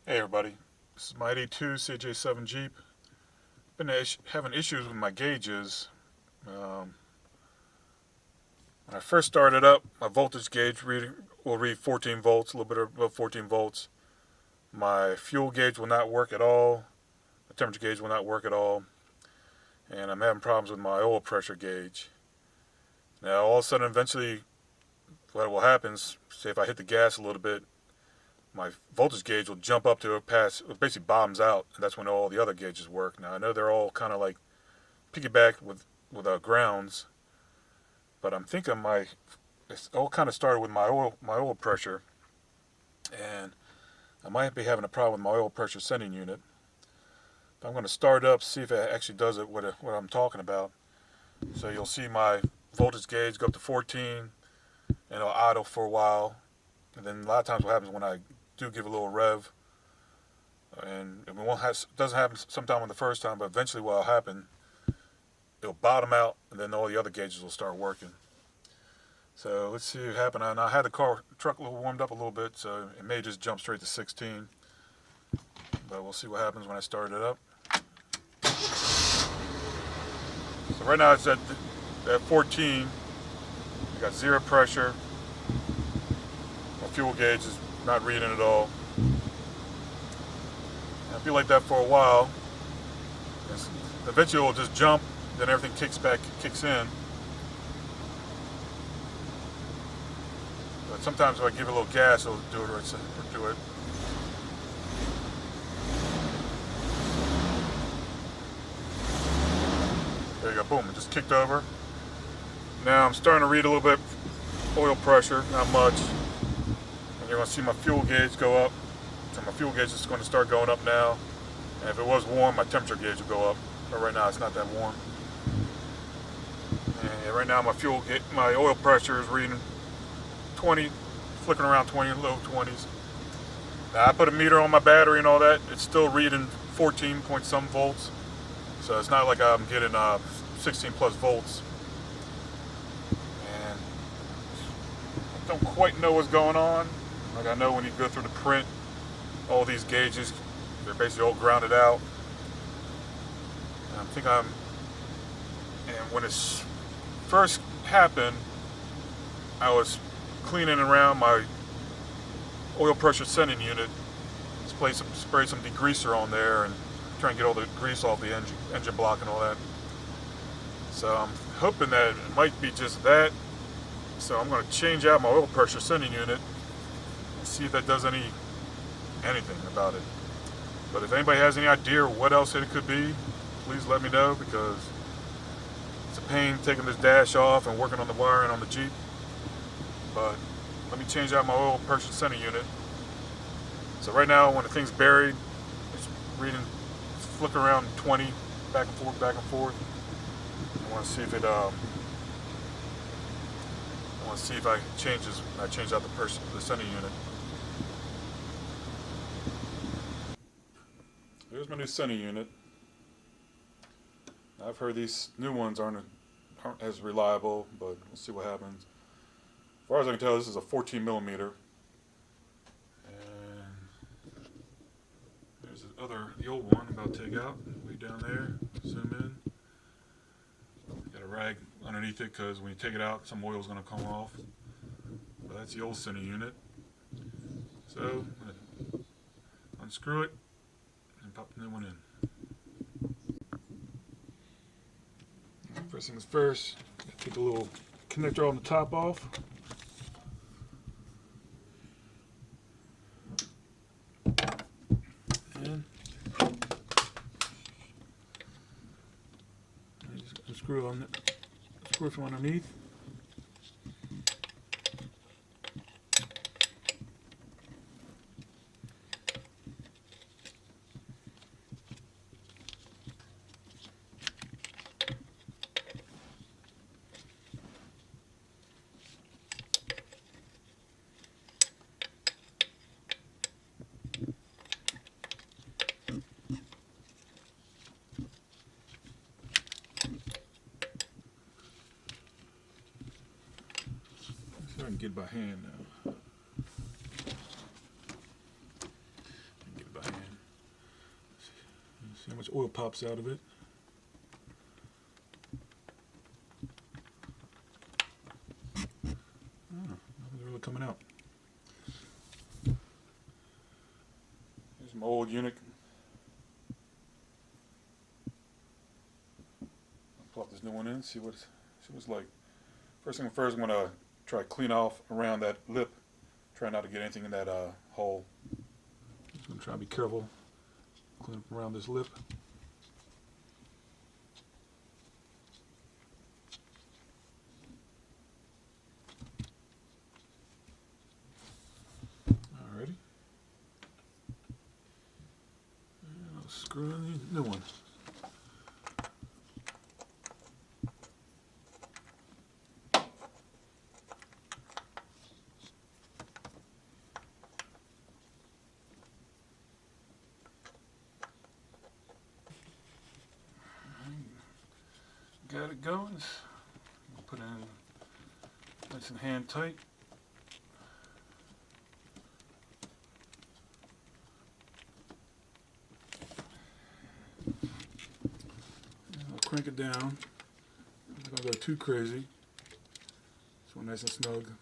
Hey everybody, this is my 82 CJ7 Jeep. Been having issues with my gauges. Um, when I first started up, my voltage gauge will read 14 volts, a little bit above 14 volts. My fuel gauge will not work at all. The temperature gauge will not work at all. And I'm having problems with my oil pressure gauge. Now all of a sudden, eventually, what will happen is, say if I hit the gas a little bit, my voltage gauge will jump up to a pass. It basically bottoms out, and that's when all the other gauges work. Now I know they're all kind of like piggyback with grounds, but I'm thinking it all kind of started with my oil pressure, and I might be having a problem with my oil pressure sending unit. But I'm going to start up, see if it actually does it what I'm talking about. So you'll see my voltage gauge go up to 14, and it'll idle for a while, and then a lot of times what happens when I do give a little rev, and it doesn't happen sometime on the first time, but eventually what will happen, it'll bottom out, and then all the other gauges will start working. So let's see what happened. And I had the truck a little warmed up a little bit, so it may just jump straight to 16. But we'll see what happens when I start it up. So right now it's at 14. I got zero pressure. My fuel gauge is not reading at all. And it'll be like that for a while. Eventually it'll just jump, then everything kicks in. But sometimes if I give it a little gas, it'll do it. There you go, boom, it just kicked over. Now I'm starting to read a little bit oil pressure, not much. And you're going to see my fuel gauge go up. So my fuel gauge is going to start going up now. And if it was warm, my temperature gauge will go up. But right now it's not that warm. And right now my oil pressure is reading 20, flicking around 20, low 20s. Now I put a meter on my battery and all that. It's still reading 14 point some volts. So it's not like I'm getting 16 plus volts. And I don't quite know what's going on. Like I know when you go through the print, all these gauges, they're basically all grounded out. And and when it first happened, I was cleaning around my oil pressure sending unit, spray some degreaser on there and try and get all the grease off the engine block and all that. So I'm hoping that it might be just that. So I'm going to change out my oil pressure sending unit and see if that does anything about it. But if anybody has any idea what else it could be, please let me know, because it's a pain taking this dash off and working on the wiring on the Jeep. But let me change out my oil pressure sending unit. So right now when the thing's buried, it's flicking around 20, back and forth, back and forth. I want to see if I change out the sending unit. Here's my new sending unit. I've heard these new ones aren't as reliable, but we'll see what happens. As far as I can tell, this is a 14 millimeter. And there's the old one I'm about to take out, way down there. Zoom in. Got a rag underneath it because when you take it out, some oil's going to come off. But that's the old sending unit. So I'm going to unscrew it and pop the new one in. First things first, take a little connector on the top off. And just unscrew it from underneath. I can get it by hand now. Get it by See how much oil pops out of it. Nothing's really coming out. Here's my old unit. I'll plug this new one in, see what it's like. First thing first, I'm gonna try to clean off around that lip. Try not to get anything in that hole. Just gonna try to be careful. Clean up around this lip. Alrighty. And I'll screw in the new one. Got it going. Put it in nice and hand tight. I'll crank it down. I'm not gonna go too crazy. So nice and snug.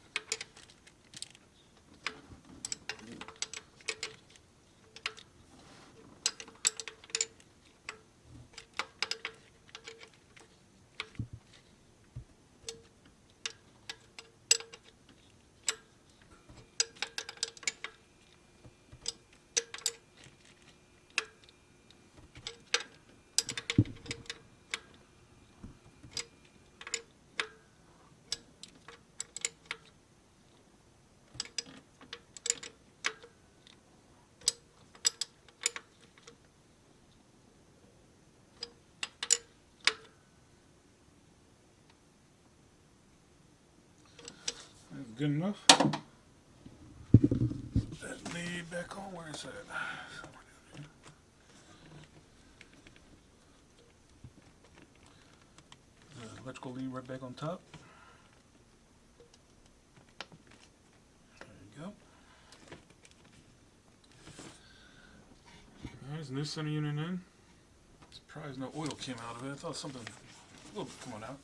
Good enough. That lead back on, where is that? The electrical lead right back on top. There you go. There's new center unit in. Surprised no oil came out of it. I thought something a little bit coming out.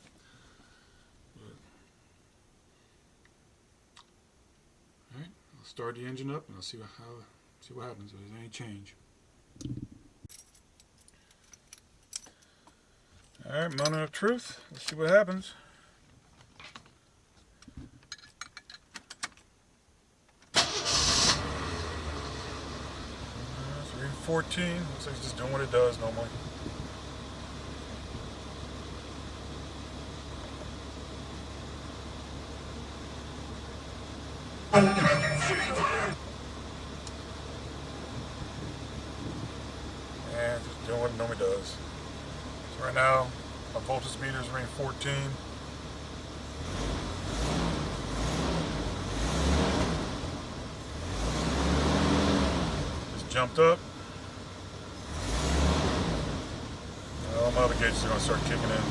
Start the engine up and I'll see what happens if there's any change. Alright, moment of truth. Let's see what happens. It's reading 14. Looks like it's just doing what it does normally. And just doing what it normally does. So right now, my voltage meter is reading 14. Just jumped up. All my other gauges are going to start kicking in.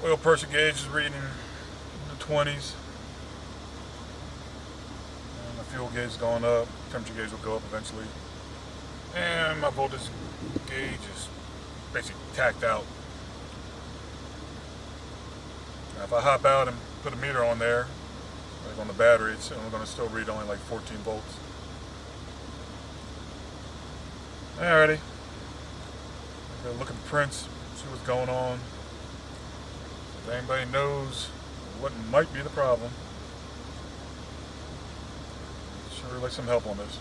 Oil pressure gauge is reading in the 20s. And the fuel gauge is going up. Temperature gauge will go up eventually. And my voltage gauge is basically tacked out. Now if I hop out and put a meter on there, like on the battery, it's only going to still read only like 14 volts. Alrighty. Gotta look at the prints, see what's going on. If anybody knows what might be the problem, sure like some help on this.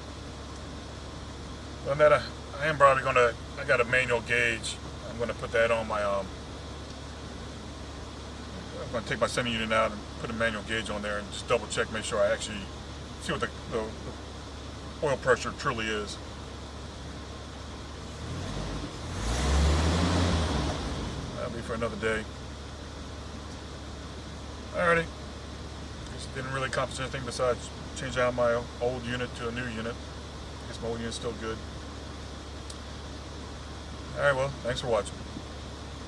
Other than that, I am probably gonna, I got a manual gauge. I'm gonna put that on my, I'm gonna take my center unit out and put a manual gauge on there and just double check, make sure I actually see what the oil pressure truly is. That'll be for another day. Alrighty. Just didn't really accomplish anything besides change out my old unit to a new unit. I guess my old unit's still good. Alright, well, thanks for watching.